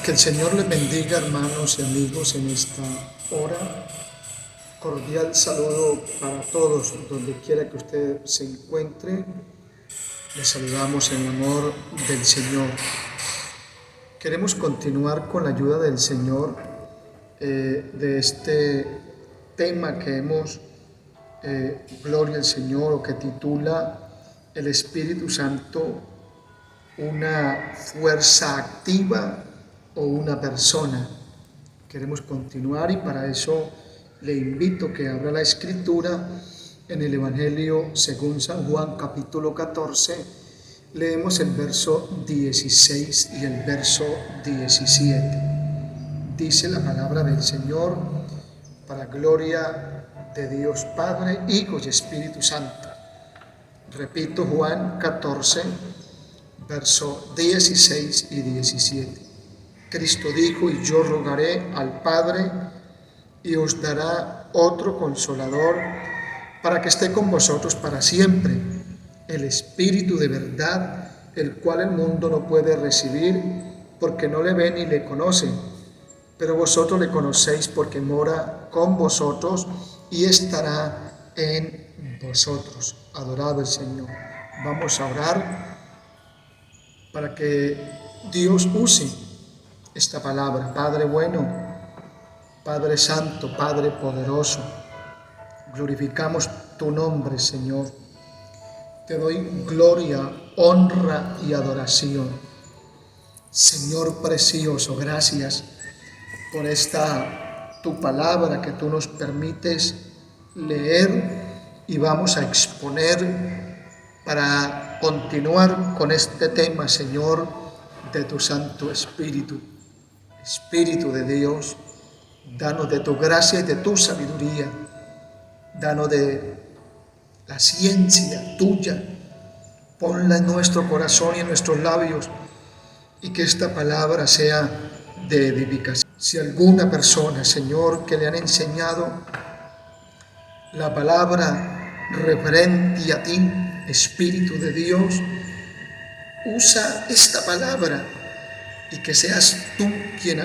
Que el Señor les bendiga, hermanos y amigos, en esta hora. Cordial saludo para todos, donde quiera que usted se encuentre. Les saludamos en el amor del Señor. Queremos continuar con la ayuda del Señor de este tema que hemos, Gloria al Señor, o que titula El Espíritu Santo, una fuerza activa o una persona. Queremos continuar y para eso le invito que abra la escritura en el Evangelio según San Juan capítulo 14. Leemos el verso 16 y el verso 17. Dice la palabra del Señor para gloria de Dios Padre, Hijo y Espíritu Santo. Repito, Juan 14, verso 16 y 17. Cristo dijo: y yo rogaré al Padre y os dará otro consolador para que esté con vosotros para siempre, el Espíritu de verdad, el cual el mundo no puede recibir porque no le ve ni le conoce, pero vosotros le conocéis porque mora con vosotros y estará en vosotros. Adorado el Señor. Vamos a orar para que Dios use esta palabra. Padre bueno, Padre santo, Padre poderoso, glorificamos tu nombre, Señor. Te doy gloria, honra y adoración. Señor precioso, gracias por esta tu palabra que tú nos permites leer y vamos a exponer para continuar con este tema, Señor, de tu Santo Espíritu. Espíritu de Dios, danos de tu gracia y de tu sabiduría, danos de la ciencia tuya, ponla en nuestro corazón y en nuestros labios y que esta palabra sea de edificación. Si alguna persona, Señor, que le han enseñado la palabra referente a ti, Espíritu de Dios, usa esta palabra y que seas tú quien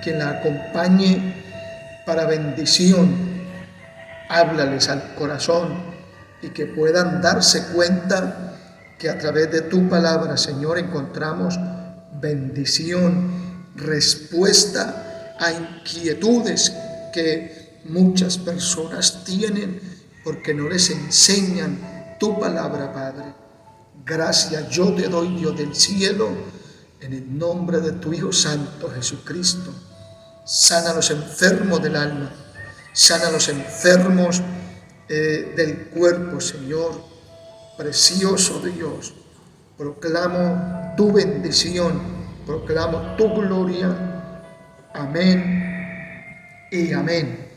quien la acompañe para bendición. Háblales al corazón y que puedan darse cuenta que a través de tu palabra, Señor, encontramos bendición, respuesta a inquietudes que muchas personas tienen porque no les enseñan tu palabra, Padre. Gracias yo te doy, Dios del cielo, en el nombre de tu Hijo Santo Jesucristo. Sana a los enfermos del alma, sana a los enfermos del cuerpo, Señor. Precioso Dios, proclamo tu bendición, proclamo tu gloria. Amén y amén.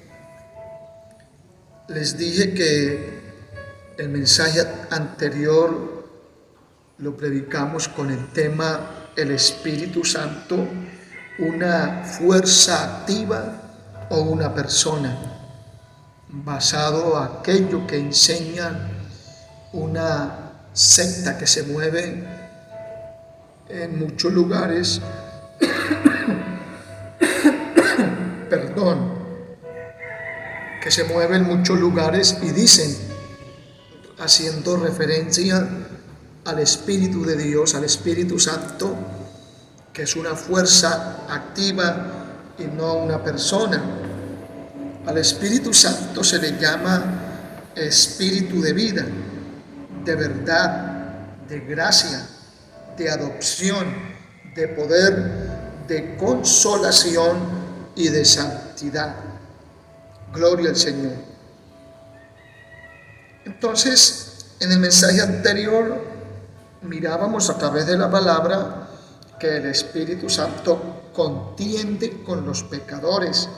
Les dije que el mensaje anterior lo predicamos con el tema el Espíritu Santo, una fuerza activa o una persona, basado en aquello que enseñan una secta que se mueve en muchos lugares, que se mueve en muchos lugares y dicen, haciendo referencia al Espíritu de Dios, al Espíritu Santo, que es una fuerza activa y no una persona. Al Espíritu Santo se le llama Espíritu de vida, de verdad, de gracia, de adopción, de poder, de consolación y de santidad. Gloria al Señor. Entonces, en el mensaje anterior mirábamos a través de la palabra que el Espíritu Santo contiende con los pecadores,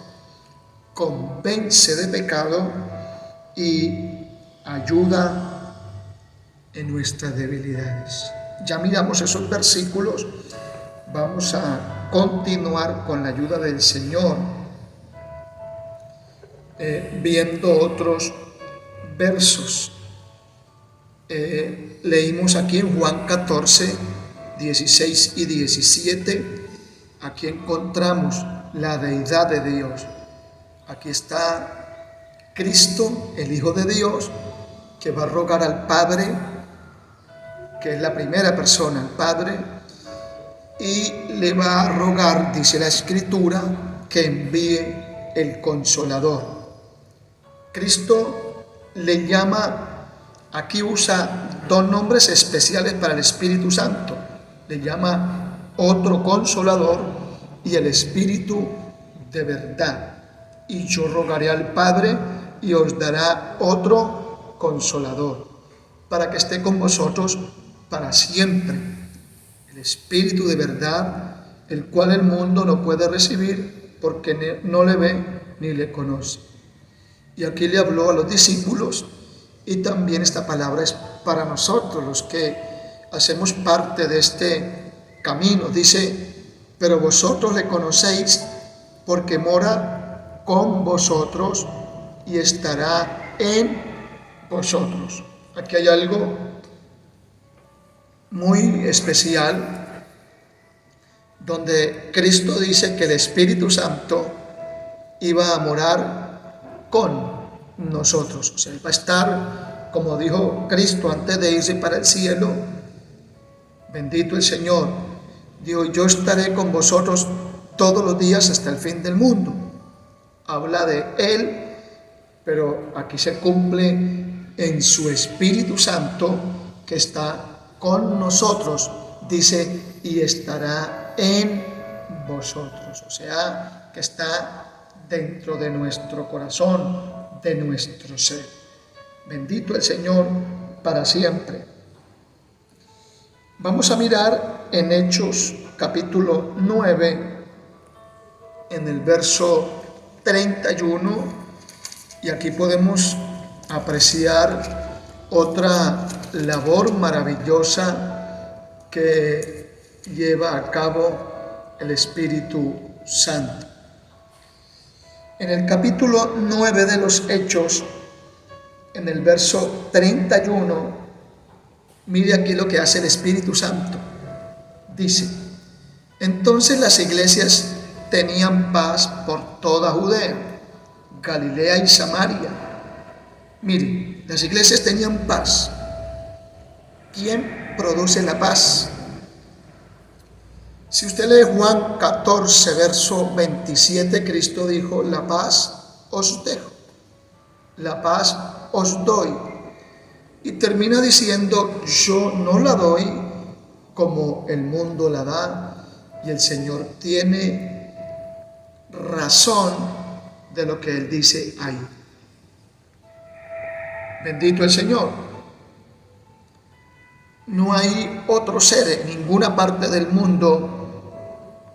convence de pecado y ayuda en nuestras debilidades. Ya miramos esos versículos, vamos a continuar con la ayuda del Señor, viendo otros versos. Leímos aquí en Juan 14, 16 y 17, aquí encontramos la deidad de Dios. Aquí está Cristo, el Hijo de Dios, que va a rogar al Padre, que es la primera persona, el Padre, y le va a rogar, dice la Escritura, que envíe el Consolador. Cristo le llama, aquí usa dos nombres especiales para el Espíritu Santo. Le llama otro Consolador y el Espíritu de verdad. Y yo rogaré al Padre y os dará otro Consolador, para que esté con vosotros para siempre. El Espíritu de verdad, el cual el mundo no puede recibir porque no le ve ni le conoce. Y aquí le habló a los discípulos, y también esta palabra es para nosotros, los que hacemos parte de este camino. Dice, pero vosotros le conocéis porque mora con vosotros y estará en vosotros. Aquí hay algo muy especial, donde Cristo dice que el Espíritu Santo iba a morar con nosotros. O sea, Él va a estar, como dijo Cristo antes de irse para el cielo, bendito el Señor, dijo, yo estaré con vosotros todos los días hasta el fin del mundo. Habla de Él, pero aquí se cumple en su Espíritu Santo que está con nosotros, dice, y estará en vosotros. O sea, que está dentro de nuestro corazón, de nuestro ser. Bendito el Señor para siempre. Vamos a mirar en Hechos capítulo 9, en el verso 31, y aquí podemos apreciar otra labor maravillosa que lleva a cabo el Espíritu Santo. En el capítulo 9 de los Hechos, en el verso 31, mire aquí lo que hace el Espíritu Santo. Dice, entonces las iglesias tenían paz por toda Judea, Galilea y Samaria. Mire, las iglesias tenían paz. ¿Quién produce la paz? Si usted lee Juan 14, verso 27, Cristo dijo, la paz os dejo, la paz os doy. Y termina diciendo, yo no la doy como el mundo la da. Y el Señor tiene razón de lo que Él dice ahí. Bendito el Señor. No hay otro ser en ninguna parte del mundo,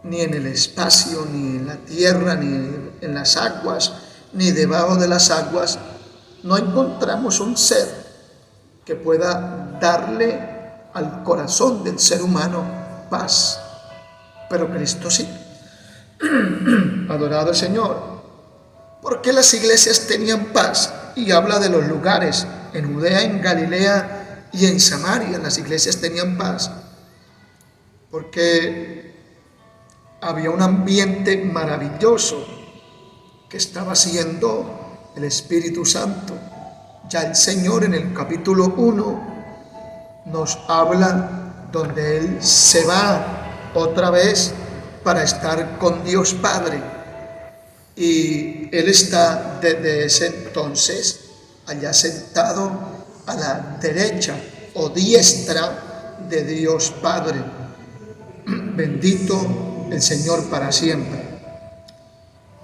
ni en el espacio, ni en la tierra, ni en las aguas, ni debajo de las aguas. No encontramos un ser que pueda darle al corazón del ser humano paz. Pero Cristo sí. Adorado el Señor. ¿Por qué las iglesias tenían paz? Y habla de los lugares, en Judea, en Galilea y en Samaria. Las iglesias tenían paz porque había un ambiente maravilloso que estaba haciendo el Espíritu Santo. Ya el Señor en el capítulo 1 nos habla donde Él se va otra vez para estar con Dios Padre. Y Él está desde ese entonces allá sentado a la derecha o diestra de Dios Padre. Bendito el Señor para siempre.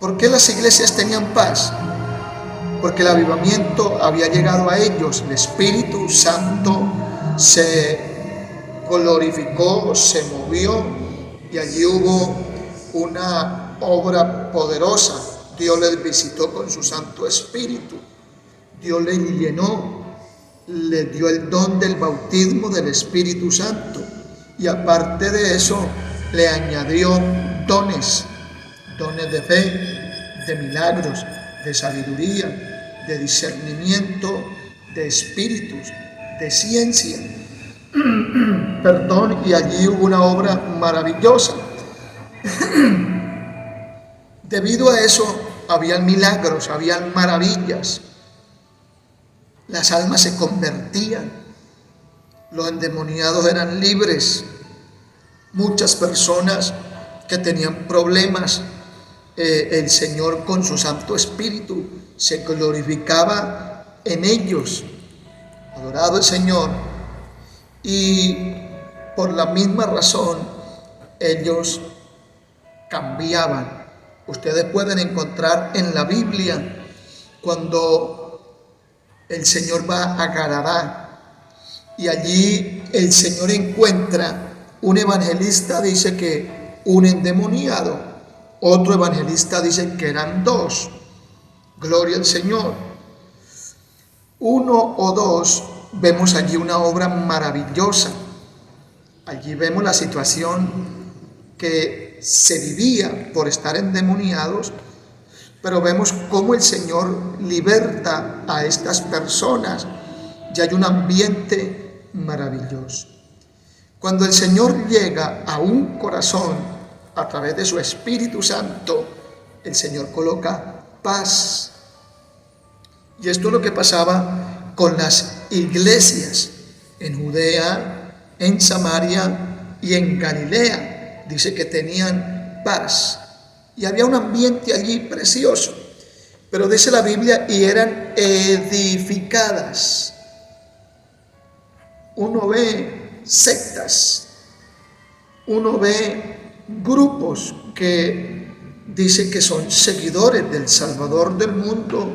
¿Por qué las iglesias tenían paz? Porque el avivamiento había llegado a ellos. El Espíritu Santo se glorificó, se movió, y allí hubo una obra poderosa. Dios les visitó con su Santo Espíritu. Dios les llenó, les dio el don del bautismo del Espíritu Santo. Y aparte de eso, le añadió dones de fe, de milagros, de sabiduría, de discernimiento, de espíritus, de ciencia. Y allí hubo una obra maravillosa. Debido a eso, habían milagros, habían maravillas. Las almas se convertían, los endemoniados eran libres. Muchas personas que tenían problemas, el Señor con su Santo Espíritu se glorificaba en ellos. Adorado el Señor. Y por la misma razón ellos cambiaban. Ustedes pueden encontrar en la Biblia cuando el Señor va a Gadara y allí el Señor encuentra un evangelista, dice que un endemoniado, otro evangelista dice que eran dos. Gloria al Señor. Uno o dos, vemos allí una obra maravillosa. Allí vemos la situación que se vivía por estar endemoniados, pero vemos cómo el Señor liberta a estas personas y hay un ambiente maravilloso. Cuando el Señor llega a un corazón a través de su Espíritu Santo, el Señor coloca paz. Y esto es lo que pasaba con las iglesias en Judea, en Samaria y en Galilea. Dice que tenían paz. Y había un ambiente allí precioso. Pero dice la Biblia, y eran edificadas. Uno ve sectas, uno ve grupos que dicen que son seguidores del Salvador del mundo,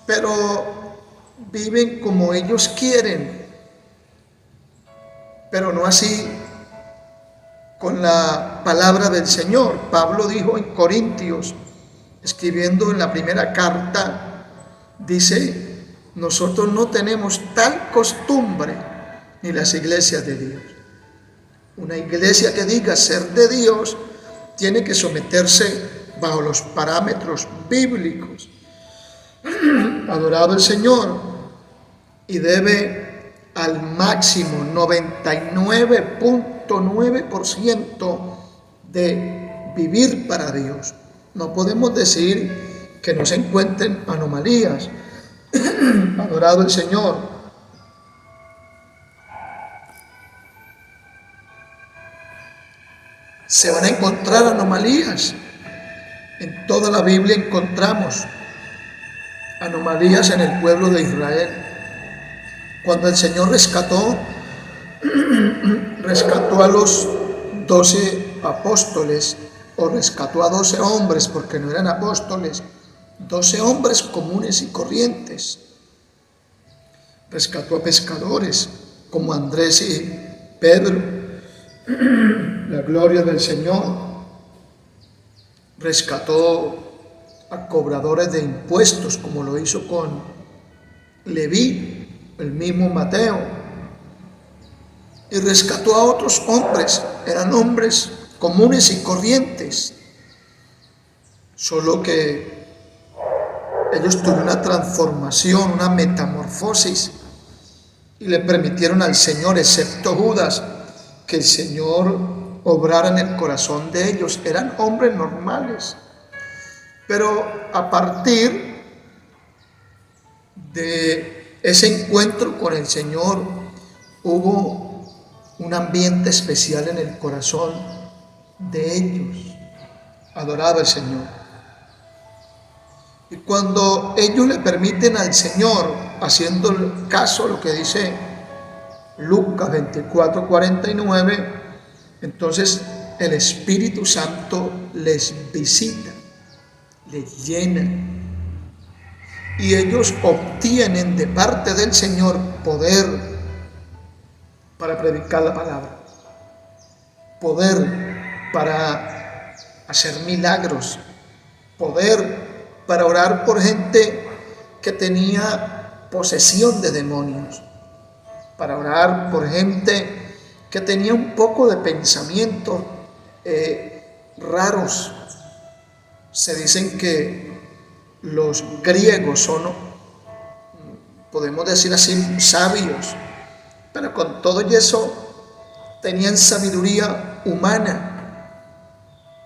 pero viven como ellos quieren, pero no así con la palabra del Señor. Pablo dijo en Corintios, escribiendo en la primera carta, dice: nosotros no tenemos tal costumbre ni las iglesias de Dios. Una iglesia que diga ser de Dios tiene que someterse bajo los parámetros bíblicos. Adorado el Señor. Y debe al máximo 99.9% de vivir para Dios. No podemos decir que no se encuentren anomalías. Adorado el Señor. Se van a encontrar anomalías. En toda la Biblia encontramos anomalías en el pueblo de Israel. Cuando el Señor rescató a los 12 apóstoles, o rescató a 12 hombres porque no eran apóstoles, 12 hombres comunes y corrientes. Rescató a pescadores como Andrés y Pedro, la gloria del Señor. Rescató a cobradores de impuestos como lo hizo con Leví, el mismo Mateo. Y rescató a otros hombres, eran hombres comunes y corrientes, solo que ellos tuvieron una transformación, una metamorfosis, y le permitieron al Señor, excepto Judas, que el Señor obrara en el corazón de ellos. Eran hombres normales, pero a partir de ese encuentro con el Señor hubo un ambiente especial en el corazón de ellos. Adorado el Señor. Y cuando ellos le permiten al Señor, haciendo caso a lo que dice Lucas 24:49, entonces el Espíritu Santo les visita, les llena. Y ellos obtienen de parte del Señor poder para predicar la palabra, poder para hacer milagros, poder para orar por gente que tenía posesión de demonios, para orar por gente que tenía un poco de pensamientos raros. Se dicen que los griegos son, podemos decir así, sabios, pero con todo eso tenían sabiduría humana.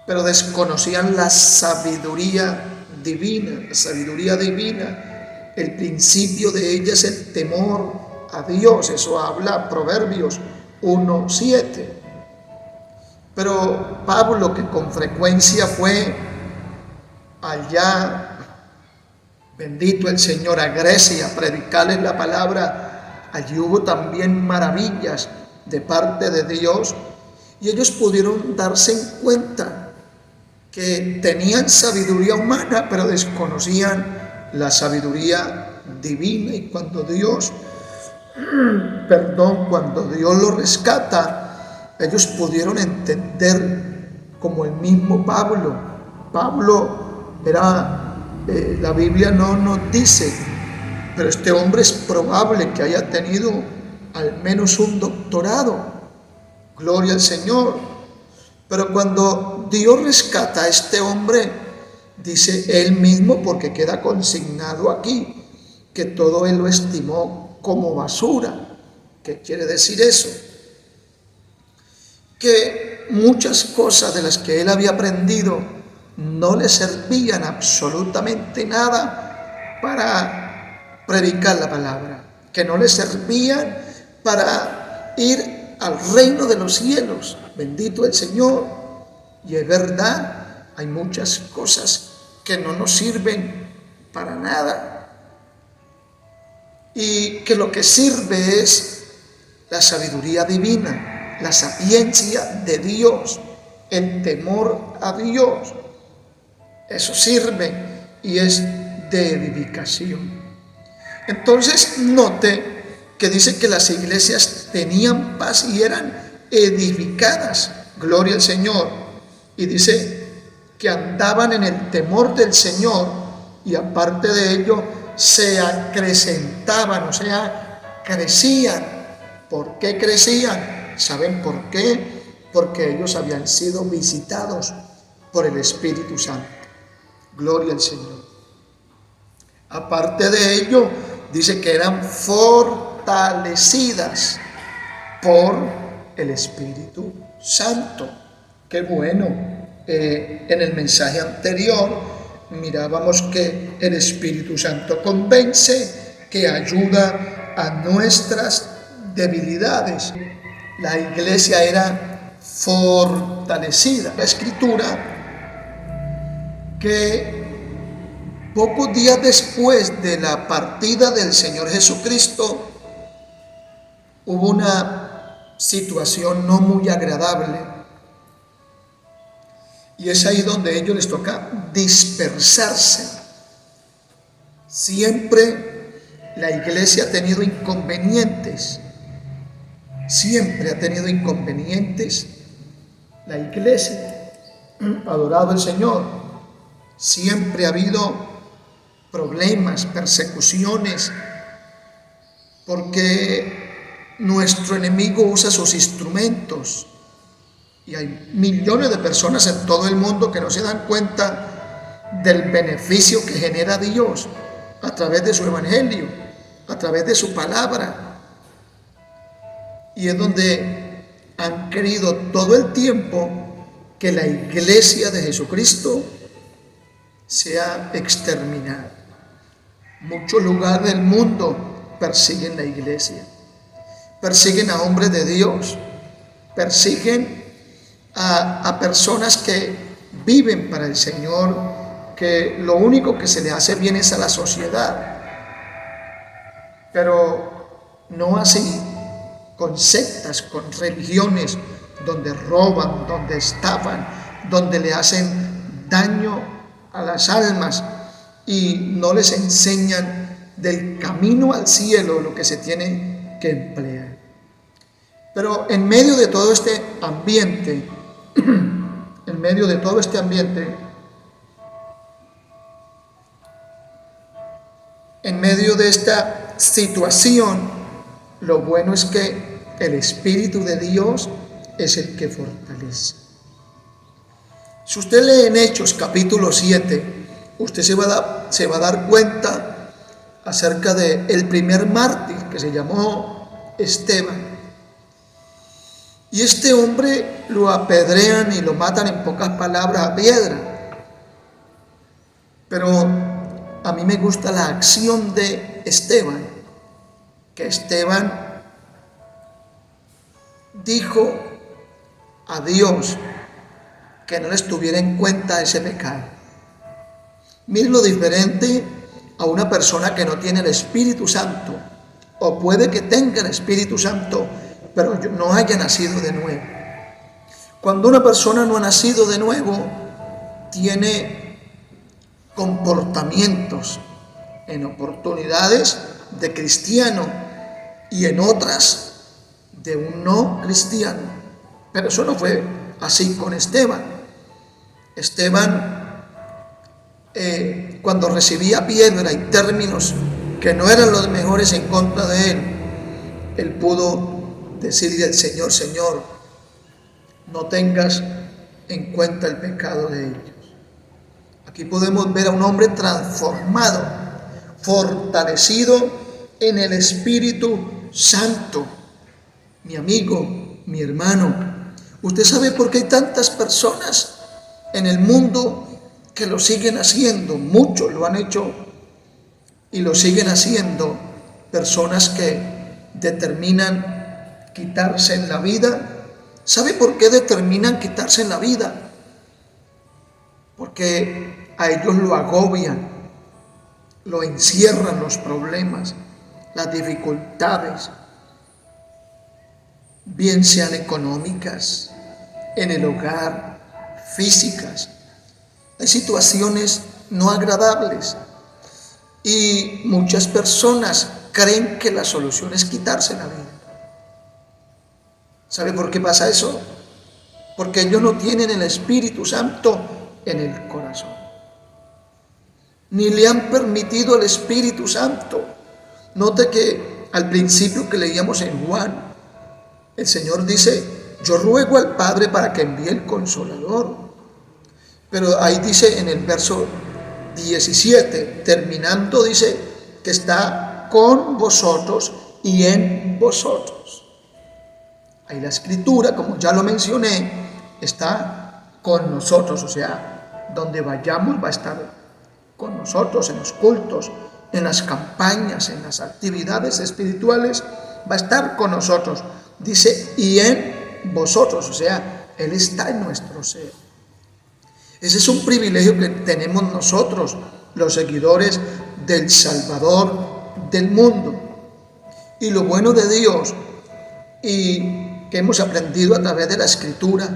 pero desconocían la sabiduría divina. La sabiduría divina, el principio de ella es el temor a Dios. Eso habla Proverbios 1:7. Pero Pablo, que con frecuencia fue allá, bendito el Señor, a Grecia, a predicarles la palabra, allí hubo también maravillas de parte de Dios, y ellos pudieron darse en cuenta que tenían sabiduría humana, pero desconocían la sabiduría divina. Y cuando Dios lo rescata, ellos pudieron entender, como el mismo Pablo. Pablo era, la Biblia no nos dice, pero este hombre es probable que haya tenido al menos un doctorado. Gloria al Señor. Pero cuando Dios rescata a este hombre, dice él mismo, porque queda consignado aquí, que todo él lo estimó como basura. ¿Qué quiere decir eso? Que muchas cosas de las que él había aprendido no le servían absolutamente nada para predicar la palabra, que no le servían para ir al reino de los cielos. Bendito el Señor. Y es verdad, hay muchas cosas que no nos sirven para nada, y que lo que sirve es la sabiduría divina, la sapiencia de Dios, el temor a Dios. Eso sirve y es de edificación. Entonces note que dice que las iglesias tenían paz y eran edificadas. Gloria al Señor. Y dice que andaban en el temor del Señor, y aparte de ello se acrecentaban, o sea, crecían. ¿Por qué crecían? ¿Saben por qué? Porque ellos habían sido visitados por el Espíritu Santo. Gloria al Señor. Aparte de ello, dice que eran fortalecidas por el Espíritu Santo. Qué bueno. En el mensaje anterior mirábamos que el Espíritu Santo convence, que ayuda a nuestras debilidades. La iglesia era fortalecida. La Escritura, que pocos días después de la partida del Señor Jesucristo, hubo una situación no muy agradable. Y es ahí donde a ellos les toca dispersarse. Siempre la iglesia ha tenido inconvenientes. Siempre ha tenido inconvenientes la iglesia. Adorado el Señor. Siempre ha habido problemas, persecuciones, porque nuestro enemigo usa sus instrumentos. Y hay millones de personas en todo el mundo que no se dan cuenta del beneficio que genera Dios a través de su evangelio, a través de su palabra. Y es donde han querido todo el tiempo que la iglesia de Jesucristo sea exterminada. Muchos lugares del mundo persiguen la iglesia, persiguen a hombres de Dios, persiguen a personas que viven para el Señor, que lo único que se le hace bien es a la sociedad. Pero no así con sectas, con religiones donde roban, donde estafan, donde le hacen daño a las almas y no les enseñan del camino al cielo lo que se tiene que emplear. Pero en medio de todo este ambiente, en medio de esta situación, lo bueno es que el Espíritu de Dios es el que fortalece. Si usted lee en Hechos capítulo 7, usted se va a dar cuenta acerca del primer mártir, que se llamó Esteban. Y este hombre lo apedrean y lo matan, en pocas palabras, a piedra. Pero a mí me gusta la acción de Esteban, que Esteban dijo a Dios que no les tuviera en cuenta ese pecado. Miren lo diferente a una persona que no tiene el Espíritu Santo, o puede que tenga el Espíritu Santo, pero no haya nacido de nuevo. Cuando una persona no ha nacido de nuevo, tiene comportamientos en oportunidades de cristiano y en otras de un no cristiano. Pero eso no fue así con Esteban. Esteban, cuando recibía piedra y términos que no eran los mejores en contra de él pudo decirle al Señor: Señor, no tengas en cuenta el pecado de ellos. Aquí podemos ver a un hombre transformado, fortalecido en el Espíritu Santo. Mi amigo, mi hermano, ¿usted sabe por qué hay tantas personas en el mundo que lo siguen haciendo? Muchos lo han hecho y lo siguen haciendo. Personas que determinan quitarse la vida. ¿Sabe por qué determinan quitarse la vida? Porque a ellos lo agobian, lo encierran los problemas, las dificultades, bien sean económicas, en el hogar, físicas. Hay situaciones no agradables y muchas personas creen que la solución es quitarse la vida. ¿Sabe por qué pasa eso? Porque ellos no tienen el Espíritu Santo en el corazón, ni le han permitido al Espíritu Santo. Note que al principio que leíamos en Juan, el Señor dice: yo ruego al Padre para que envíe el Consolador. Pero ahí dice en el verso 17, terminando, dice que está con vosotros y en vosotros. Ahí la Escritura, como ya lo mencioné, está con nosotros, o sea, donde vayamos va a estar con nosotros, en los cultos, en las campañas, en las actividades espirituales, va a estar con nosotros. Dice, y en vosotros, o sea, Él está en nuestro ser. Ese es un privilegio que tenemos nosotros, los seguidores del Salvador del mundo. Y lo bueno de Dios, y que hemos aprendido a través de la Escritura,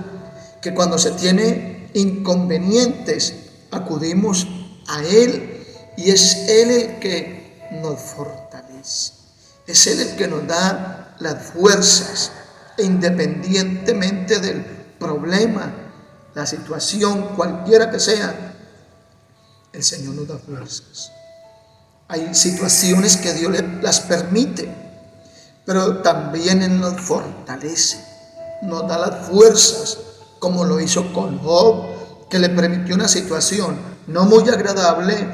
que cuando se tiene inconvenientes, acudimos a Él, y es Él el que nos fortalece. Es Él el que nos da las fuerzas, independientemente del problema, la situación, cualquiera que sea. El Señor nos da fuerzas. Hay situaciones que Dios las permite, pero también Él nos fortalece, nos da las fuerzas, como lo hizo con Job, que le permitió una situación no muy agradable,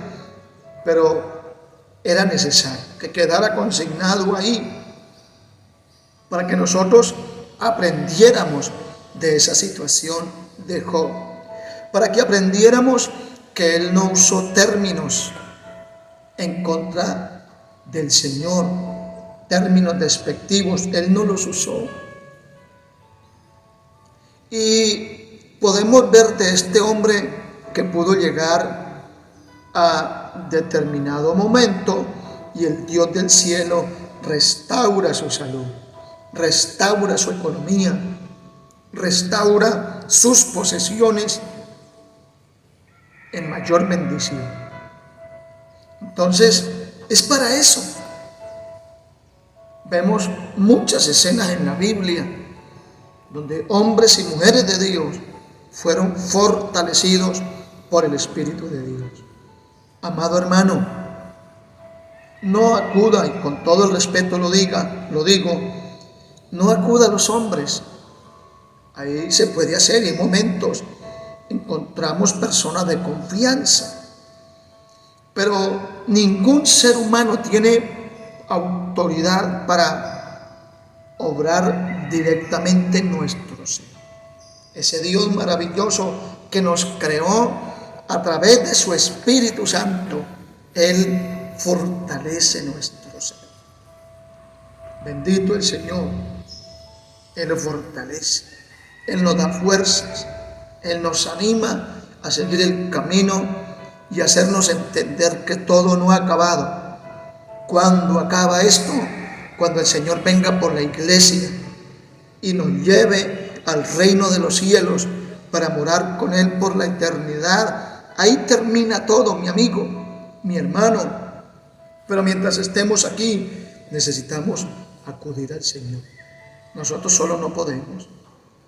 pero era necesario que quedara consignado ahí para que nosotros aprendiéramos de esa situación de Job, para que aprendiéramos que Él no usó términos en contra del Señor, términos despectivos, Él no los usó. Y podemos ver de este hombre que pudo llegar a determinado momento y el Dios del cielo restaura su salud, restaura su economía, restaura sus posesiones en mayor bendición. Entonces, es para eso. Vemos muchas escenas en la Biblia donde hombres y mujeres de Dios fueron fortalecidos por el Espíritu de Dios. Amado hermano, no acuda, y con todo el respeto lo digo, no acuda a los hombres. Ahí se puede hacer, y en momentos encontramos personas de confianza, pero ningún ser humano tiene autoridad para obrar directamente en nuestro ser. Ese Dios maravilloso que nos creó a través de su Espíritu Santo, Él fortalece nuestro ser. Bendito el Señor. Él lo fortalece. Él nos da fuerzas. Él nos anima a seguir el camino y hacernos entender que todo no ha acabado. ¿Cuándo acaba esto? Cuando el Señor venga por la iglesia y nos lleve al reino de los cielos para morar con Él por la eternidad. Ahí termina todo, mi amigo, mi hermano. Pero mientras estemos aquí, necesitamos acudir al Señor. Nosotros solo no podemos.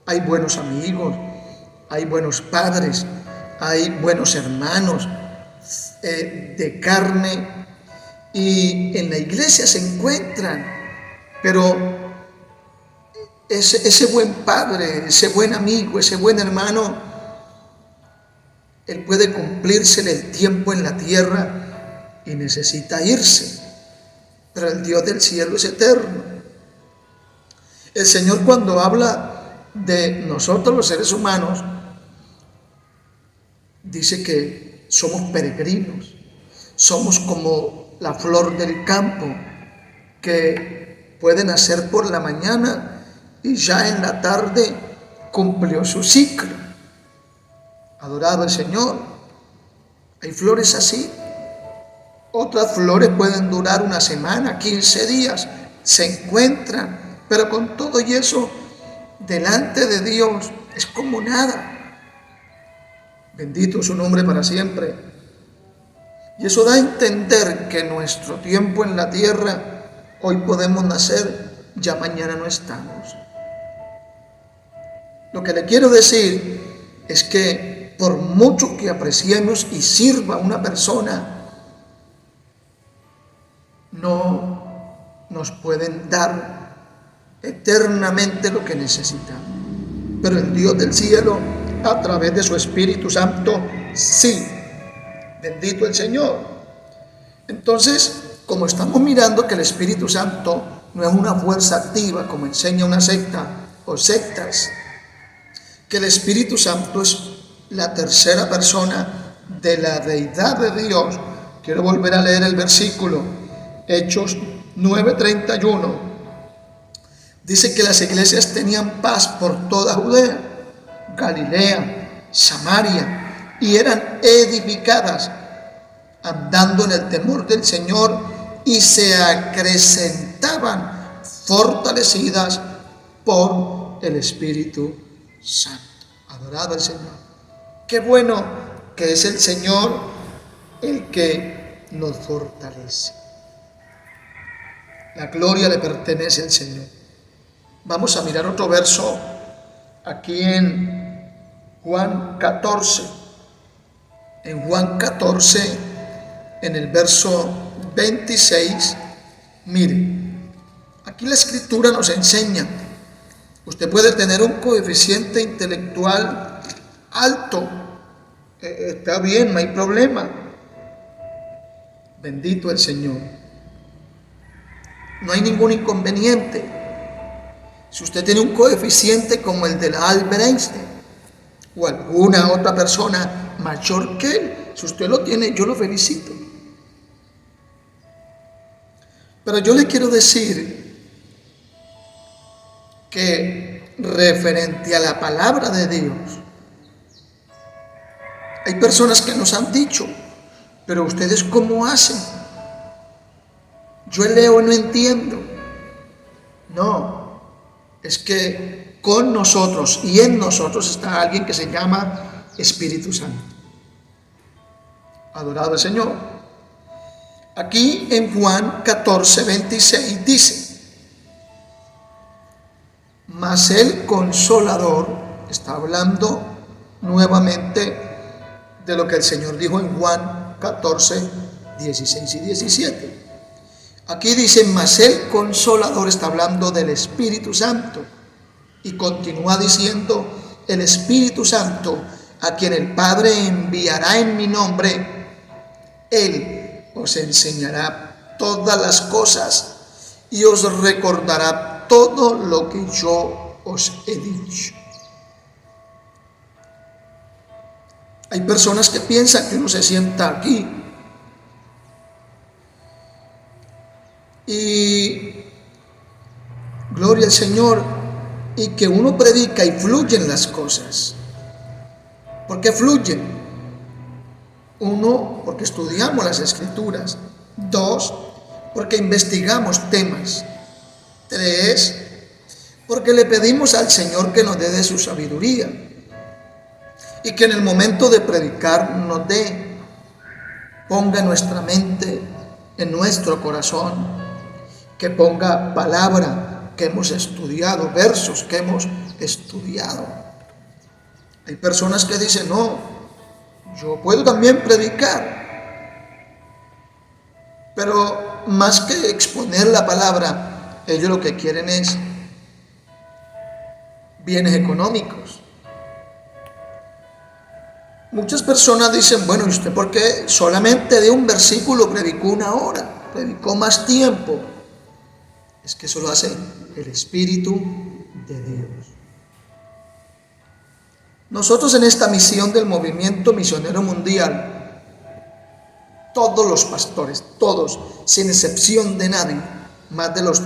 Hay buenos amigos, hay buenos padres, hay buenos hermanos de carne y en la iglesia se encuentran, pero ese buen padre, ese buen amigo, ese buen hermano, él puede cumplírsele el tiempo en la tierra y necesita irse, pero el Dios del cielo es eterno. El Señor, cuando habla de nosotros los seres humanos, dice que somos peregrinos, somos como la flor del campo que puede nacer por la mañana y ya en la tarde cumplió su ciclo. Adorado el Señor. Hay flores así. Otras flores pueden durar una semana, 15 días, se encuentran, pero con todo y eso, delante de Dios es como nada. Bendito su nombre para siempre. Y eso da a entender que nuestro tiempo en la tierra, hoy podemos nacer, ya mañana no estamos. Lo que le quiero decir es que por mucho que apreciemos y sirva a una persona, no nos pueden dar eternamente lo que necesitamos. Pero el Dios del cielo, a través de su Espíritu Santo, sí. Bendito el Señor. Entonces, como estamos mirando que el Espíritu Santo no es una fuerza activa como enseña una secta o sectas, que el Espíritu Santo es la tercera persona de la deidad de Dios. Quiero volver a leer el versículo, Hechos 9:31. Dice que las iglesias tenían paz por toda Judea, Galilea, Samaria, y eran edificadas, andando en el temor del Señor, y se acrecentaban fortalecidas por el Espíritu Santo. Adorado el Señor. Qué bueno que es el Señor el que nos fortalece. La gloria le pertenece al Señor. Vamos a mirar otro verso aquí en Juan 14. En Juan 14, en el verso 26, mire, aquí la Escritura nos enseña. Usted puede tener un coeficiente intelectual alto, está bien, no hay problema. Bendito el Señor. No hay ningún inconveniente. Si usted tiene un coeficiente como el de la Albert Einstein o alguna otra persona mayor que él, si usted lo tiene, yo lo felicito. Pero yo le quiero decir que referente a la palabra de Dios, hay personas que nos han dicho, pero ustedes ¿cómo hacen? Yo leo y no entiendo. No, es que con nosotros y en nosotros está alguien que se llama Espíritu Santo. Adorado el Señor. Aquí en Juan 14:26 dice: mas el Consolador, está hablando nuevamente de lo que el Señor dijo en Juan 14:16 y 17. Aquí dice: mas el Consolador, está hablando del Espíritu Santo. Y continúa diciendo: el Espíritu Santo, a quien el Padre enviará en mi nombre, Él os enseñará todas las cosas y os recordará todo lo que yo os he dicho. Hay personas que piensan que uno se sienta aquí y gloria al Señor, y que uno predica y fluyen las cosas. ¿Por qué fluyen? Uno, porque estudiamos las Escrituras. Dos, porque investigamos temas. Tres, porque le pedimos al Señor que nos dé de su sabiduría y que en el momento de predicar nos ponga nuestra mente en nuestro corazón, que ponga palabra que hemos estudiado, versos que hemos estudiado. Hay personas que dicen, no, yo puedo también predicar, pero más que exponer la palabra, ellos lo que quieren es bienes económicos. Muchas personas dicen, bueno, ¿y usted por qué solamente de un versículo predicó una hora? Predicó más tiempo. Es que eso lo hace el Espíritu de Dios. Nosotros en esta misión del Movimiento Misionero Mundial, todos los pastores, todos, sin excepción de nadie, más de los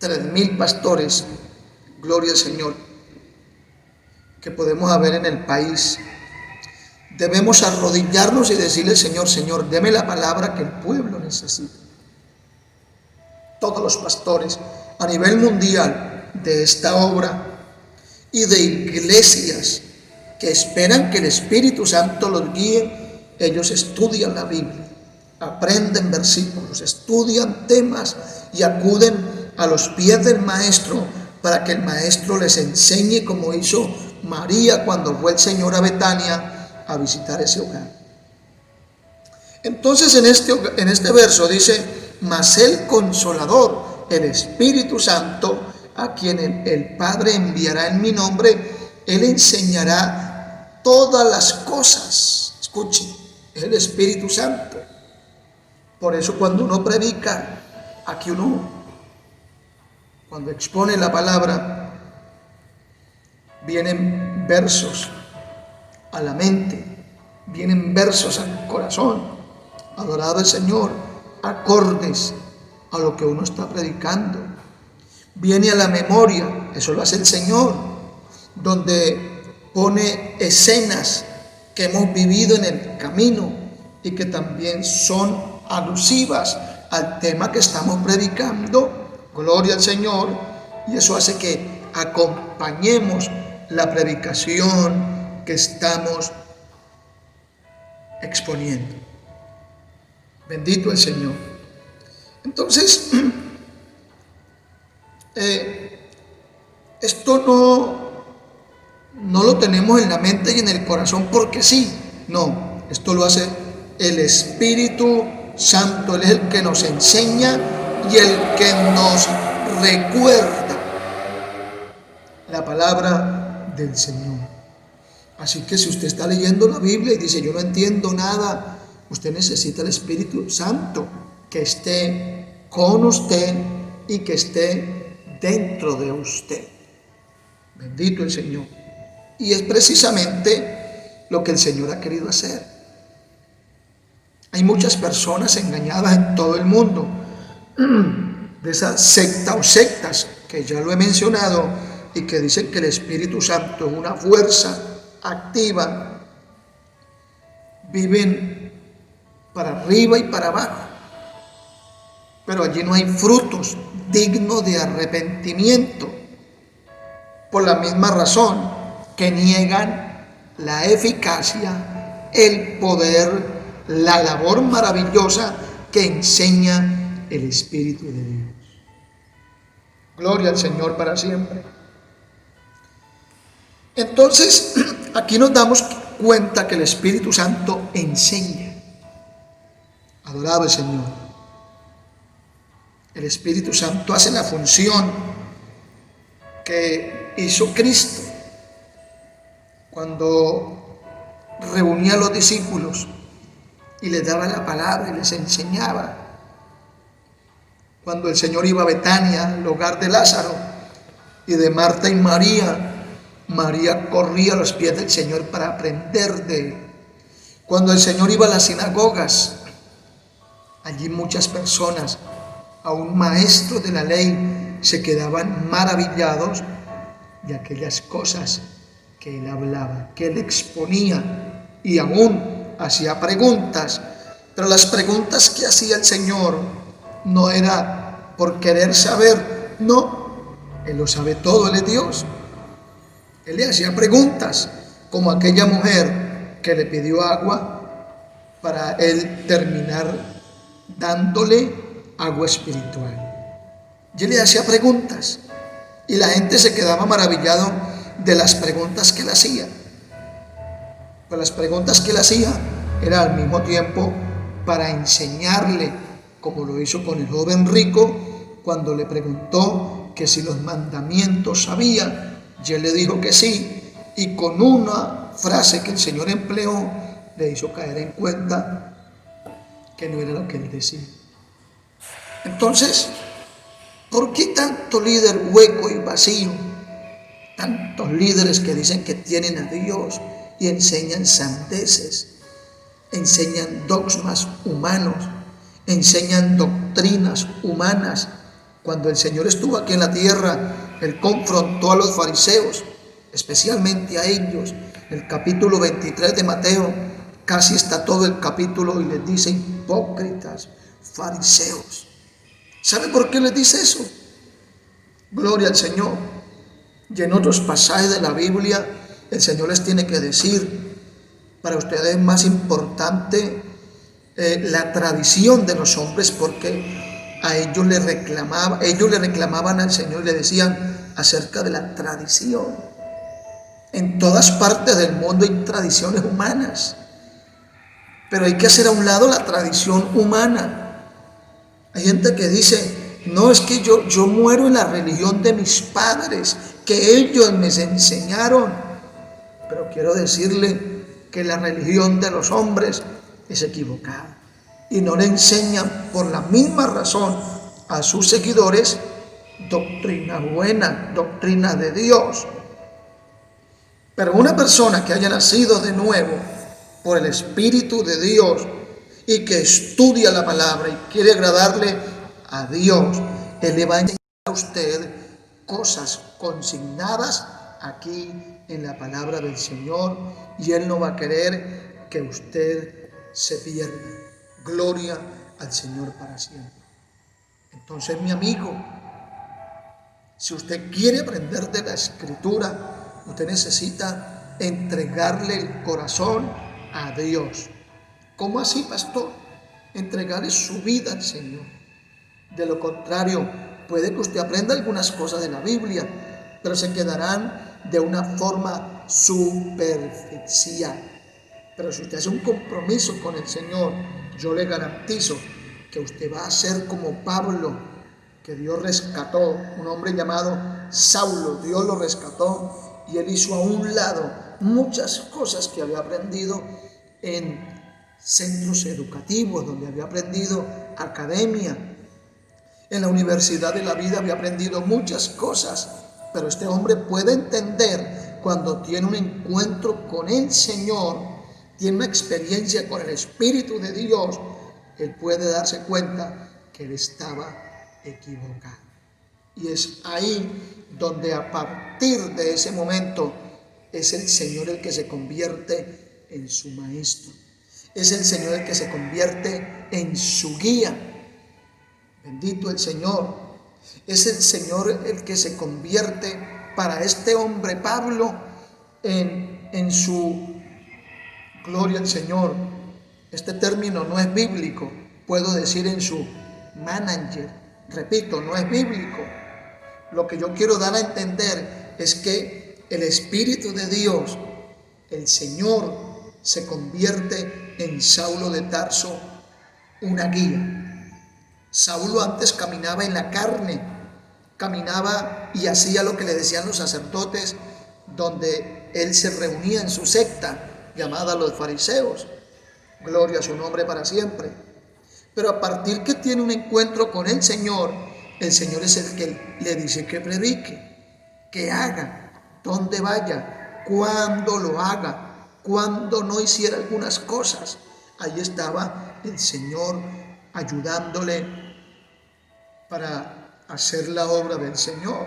3,000 pastores, gloria al Señor, que podemos haber en el país, debemos arrodillarnos y decirle, Señor, deme la palabra que el pueblo necesita. Todos los pastores a nivel mundial de esta obra y de iglesias que esperan que el Espíritu Santo los guíe, ellos estudian la Biblia, aprenden versículos, estudian temas y acuden a los pies del Maestro para que el Maestro les enseñe, como hizo María cuando fue el Señor a Betania a visitar ese hogar. Entonces en este verso dice, mas el Consolador, el Espíritu Santo, a quien el Padre enviará en mi nombre, Él enseñará todas las cosas. Escuchen, es el Espíritu Santo. Por eso cuando uno predica, aquí uno, cuando expone la palabra, vienen versos a la mente, vienen versos al corazón. Adorado el Señor, acordes a lo que uno está predicando. Viene a la memoria, eso lo hace el Señor, donde pone escenas que hemos vivido en el camino y que también son alusivas al tema que estamos predicando. Gloria al Señor. Y eso hace que acompañemos la predicación que estamos exponiendo. Bendito el Señor. Entonces, esto no lo tenemos en la mente y en el corazón porque sí. No, esto lo hace el Espíritu Santo. Él es el que nos enseña y el que nos recuerda la palabra del Señor. Así que si usted está leyendo la Biblia y dice, yo no entiendo nada, usted necesita el Espíritu Santo que esté con usted y que esté dentro de usted. Bendito el Señor. Y es precisamente lo que el Señor ha querido hacer. Hay muchas personas engañadas en todo el mundo, de esa secta o sectas que ya lo he mencionado, y que dicen que el Espíritu Santo es una fuerza activa. Viven para arriba y para abajo, pero allí no hay frutos dignos de arrepentimiento, por la misma razón que niegan la eficacia, el poder, la labor maravillosa que enseña el Espíritu de Dios. Gloria al Señor para siempre. Entonces, aquí nos damos cuenta que el Espíritu Santo enseña. Adorado el Señor. El Espíritu Santo hace la función que hizo Cristo cuando reunía a los discípulos y les daba la palabra y les enseñaba. Cuando el Señor iba a Betania, el hogar de Lázaro, y de Marta y María, María corría a los pies del Señor para aprender de él. Cuando el Señor iba a las sinagogas, allí muchas personas, aún maestros de la ley, se quedaban maravillados de aquellas cosas que él hablaba, que él exponía, y aún hacía preguntas. Pero las preguntas que hacía el Señor no era por querer saber, no, él lo sabe todo, él es Dios. Él le hacía preguntas, como aquella mujer que le pidió agua para él terminar dándole agua espiritual. Y él le hacía preguntas y la gente se quedaba maravillado de las preguntas que él hacía. Pues las preguntas que él hacía eran al mismo tiempo para enseñarle, como lo hizo con el joven rico cuando le preguntó que si los mandamientos sabía, y él le dijo que sí, y con una frase que el Señor empleó le hizo caer en cuenta que no era lo que él decía. Entonces, ¿por qué tanto líder hueco y vacío? Tantos líderes que dicen que tienen a Dios y enseñan sandeces, enseñan dogmas humanos, enseñan doctrinas humanas. Cuando el Señor estuvo aquí en la tierra, él confrontó a los fariseos, especialmente a ellos. El capítulo 23 de Mateo, casi está todo el capítulo, y les dice: hipócritas, fariseos. ¿Sabe por qué les dice eso? Gloria al Señor. Y en otros pasajes de la Biblia, el Señor les tiene que decir: para ustedes es más importante la tradición de los hombres, porque a ellos le reclamaban al Señor y le decían acerca de la tradición. En todas partes del mundo hay tradiciones humanas, pero hay que hacer a un lado la tradición humana. Hay gente que dice: no, es que yo muero en la religión de mis padres, que ellos me enseñaron. Pero quiero decirle que la religión de los hombres es equivocada, y no le enseñan por la misma razón a sus seguidores doctrina buena, doctrina de Dios. Pero una persona que haya nacido de nuevo por el Espíritu de Dios y que estudia la palabra y quiere agradarle a Dios, él le va a enseñar a usted cosas consignadas aquí en la palabra del Señor, y él no va a querer que usted se pierda. Gloria al Señor para siempre. Entonces, mi amigo, si usted quiere aprender de la Escritura, usted necesita entregarle el corazón a Dios. ¿Cómo así, pastor? Entregarle su vida al Señor. De lo contrario, puede que usted aprenda algunas cosas de la Biblia, pero se quedarán de una forma superficial. Pero si usted hace un compromiso con el Señor, yo le garantizo que usted va a ser como Pablo, que Dios rescató, un hombre llamado Saulo. Dios lo rescató y él hizo a un lado muchas cosas que había aprendido en centros educativos, donde había aprendido academia. En la universidad de la vida había aprendido muchas cosas, pero este hombre puede entender cuando tiene un encuentro con el Señor, tiene una experiencia con el Espíritu de Dios, él puede darse cuenta que él estaba equivocado. Y es ahí donde a partir de ese momento es el Señor el que se convierte en su maestro. Es el Señor el que se convierte en su guía. Bendito el Señor. Es el Señor el que se convierte para este hombre Pablo en su gloria al Señor. Este término no es bíblico, puedo decir en su manager. Repito, no es bíblico. Lo que yo quiero dar a entender es que el Espíritu de Dios, el Señor, se convierte en Saulo de Tarso, una guía. Saulo antes caminaba en la carne, caminaba y hacía lo que le decían los sacerdotes, donde él se reunía en su secta llamada los fariseos. Gloria a su nombre para siempre. Pero a partir que tiene un encuentro con el Señor es el que le dice que predique, que haga, dónde vaya, cuándo lo haga, cuándo no hiciera algunas cosas. Ahí estaba el Señor ayudándole para hacer la obra del Señor.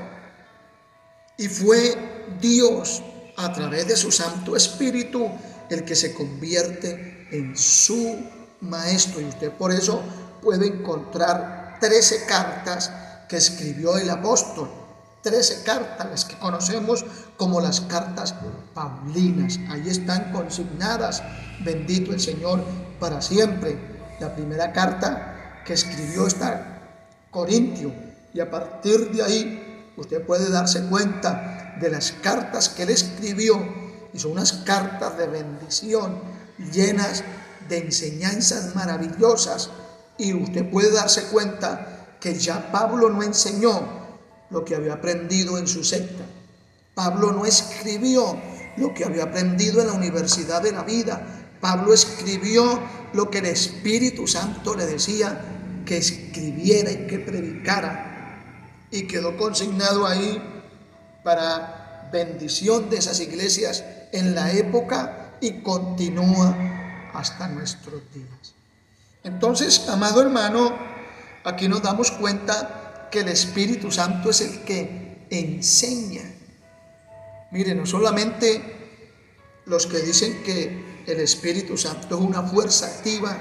Y fue Dios, a través de su Santo Espíritu, el que se convierte en su maestro. Y usted por eso puede encontrar 13 cartas que escribió el apóstol. 13 cartas, las que conocemos como las cartas paulinas. Ahí están consignadas, bendito el Señor para siempre. La primera carta que escribió está Corintio, y a partir de ahí usted puede darse cuenta de las cartas que él escribió, y son unas cartas de bendición llenas de enseñanzas maravillosas. Y usted puede darse cuenta que ya Pablo no enseñó lo que había aprendido en su secta. Pablo no escribió lo que había aprendido en la universidad de la vida. Pablo escribió lo que el Espíritu Santo le decía que escribiera y que predicara, y quedó consignado ahí para bendición de esas iglesias en la época y continúa hasta nuestros días. Entonces, amado hermano, aquí nos damos cuenta que el Espíritu Santo es el que enseña. Mire, no solamente los que dicen que el Espíritu Santo es una fuerza activa.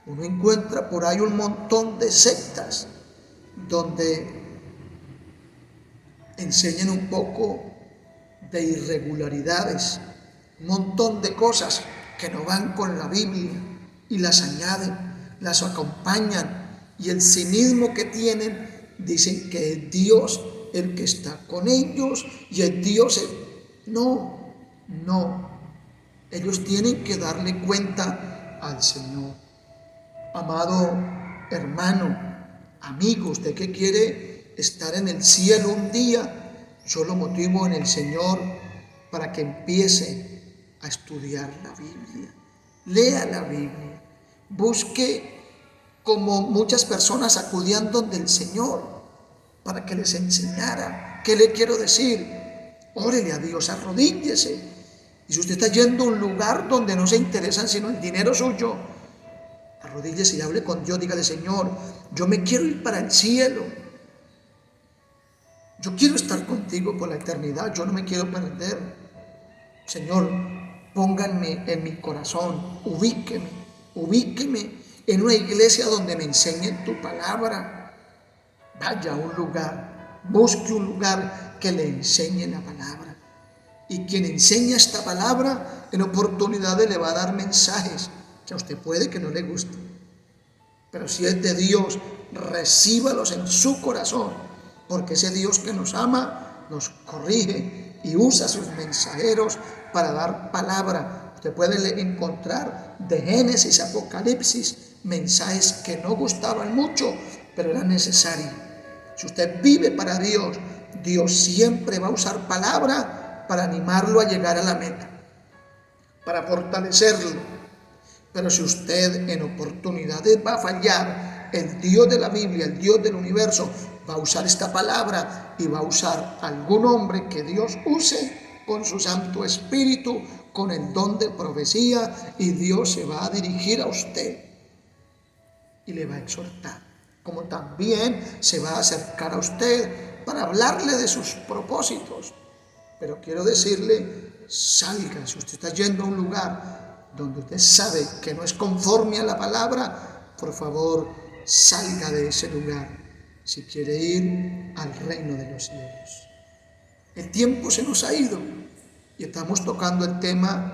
Uno encuentra por ahí un montón de sectas donde enseñan un poco de irregularidades, un montón de cosas que no van con la Biblia, y las añaden, las acompañan, y el cinismo que tienen, dicen que es Dios el que está con ellos, y es Dios No, ellos tienen que darle cuenta al Señor. Amado hermano, amigo, usted que quiere estar en el cielo un día, yo lo motivo en el Señor para que empiece a estudiar la Biblia. Lea la Biblia, busque, como muchas personas acudían donde el Señor para que les enseñara. ¿Qué le quiero decir? Órele a Dios, arrodíllese. Y si usted está yendo a un lugar donde no se interesan sino el dinero suyo, arrodíllese y hable con Dios. Dígale: Señor, yo me quiero ir para el cielo. Yo quiero estar contigo por la eternidad. Yo no me quiero perder. Señor, pónganme en mi corazón. Ubíqueme en una iglesia donde me enseñen tu palabra. Vaya a un lugar, busque un lugar que le enseñe la palabra. Y quien enseña esta palabra, en oportunidades le va a dar mensajes que a usted puede que no le gusten. Pero si es de Dios, recíbalos en su corazón, porque ese Dios que nos ama, nos corrige y usa sus mensajeros para dar palabra. Usted puede encontrar de Génesis a Apocalipsis mensajes que no gustaban mucho, pero eran necesarios. Si usted vive para Dios, Dios siempre va a usar palabra para animarlo a llegar a la meta, para fortalecerlo. Pero si usted en oportunidades va a fallar, el Dios de la Biblia, el Dios del universo, va a usar esta palabra y va a usar algún hombre que Dios use con su Santo Espíritu, con el don de profecía, y Dios se va a dirigir a usted y le va a exhortar, como también se va a acercar a usted para hablarle de sus propósitos. Pero quiero decirle, salga. Si usted está yendo a un lugar donde usted sabe que no es conforme a la palabra, por favor, salga de ese lugar si quiere ir al reino de los cielos. El tiempo se nos ha ido y estamos tocando el tema: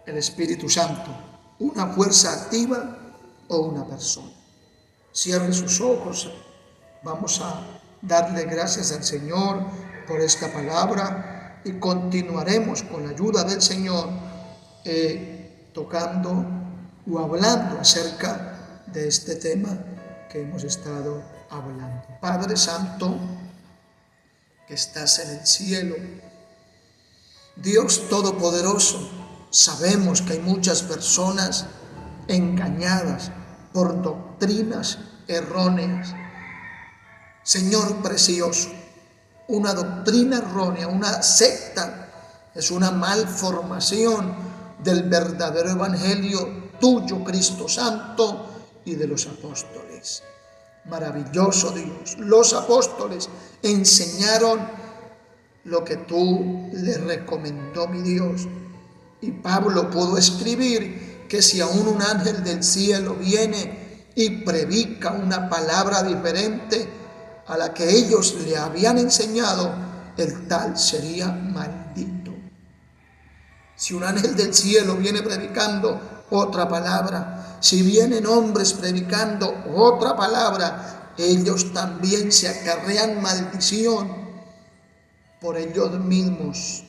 el Espíritu Santo, una fuerza activa o una persona. Cierre sus ojos. Vamos a darle gracias al Señor por esta palabra y continuaremos con la ayuda del Señor tocando o hablando acerca de este tema que hemos estado hablando. Padre Santo, que estás en el cielo, Dios Todopoderoso, sabemos que hay muchas personas engañadas, por doctrinas erróneas. Señor precioso, una doctrina errónea, una secta, es una malformación del verdadero evangelio tuyo, Cristo Santo, y de los apóstoles. Maravilloso Dios, los apóstoles enseñaron lo que tú les recomendó, mi Dios. Y Pablo pudo escribir que si aún un ángel del cielo viene y predica una palabra diferente a la que ellos le habían enseñado, el tal sería maldito. Si un ángel del cielo viene predicando otra palabra, si vienen hombres predicando otra palabra, ellos también se acarrean maldición por ellos mismos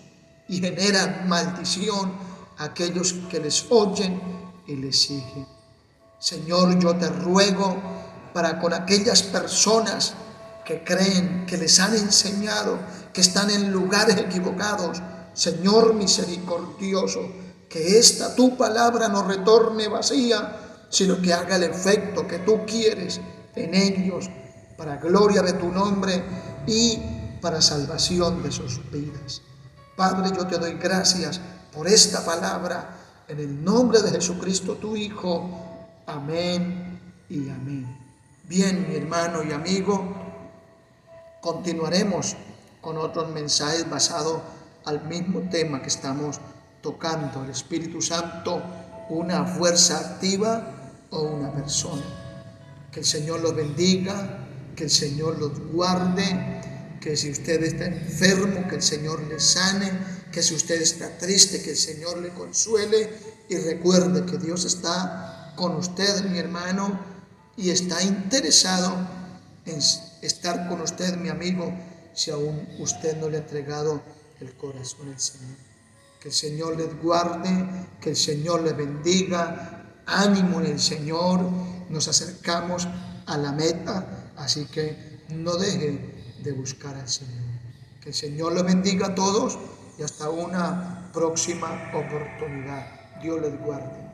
y generan maldición a aquellos que les oyen y les siguen. Señor, yo te ruego para con aquellas personas que creen, que les han enseñado, que están en lugares equivocados, Señor misericordioso, que esta tu palabra no retorne vacía, sino que haga el efecto que tú quieres en ellos, para gloria de tu nombre y para salvación de sus vidas. Padre, yo te doy gracias por esta palabra, en el nombre de Jesucristo tu Hijo. Amén y amén. Bien, mi hermano y amigo, continuaremos con otros mensajes basados al mismo tema que estamos tocando, el Espíritu Santo, una fuerza activa o una persona. Que el Señor los bendiga, que el Señor los guarde, que si usted está enfermo, que el Señor le sane, que si usted está triste, que el Señor le consuele, y recuerde que Dios está con usted, mi hermano, y está interesado en estar con usted, mi amigo, si aún usted no le ha entregado el corazón al Señor. Que el Señor les guarde, que el Señor les bendiga, ánimo en el Señor, nos acercamos a la meta, así que no deje de buscar al Señor. Que el Señor los bendiga a todos y hasta una próxima oportunidad. Dios les guarde.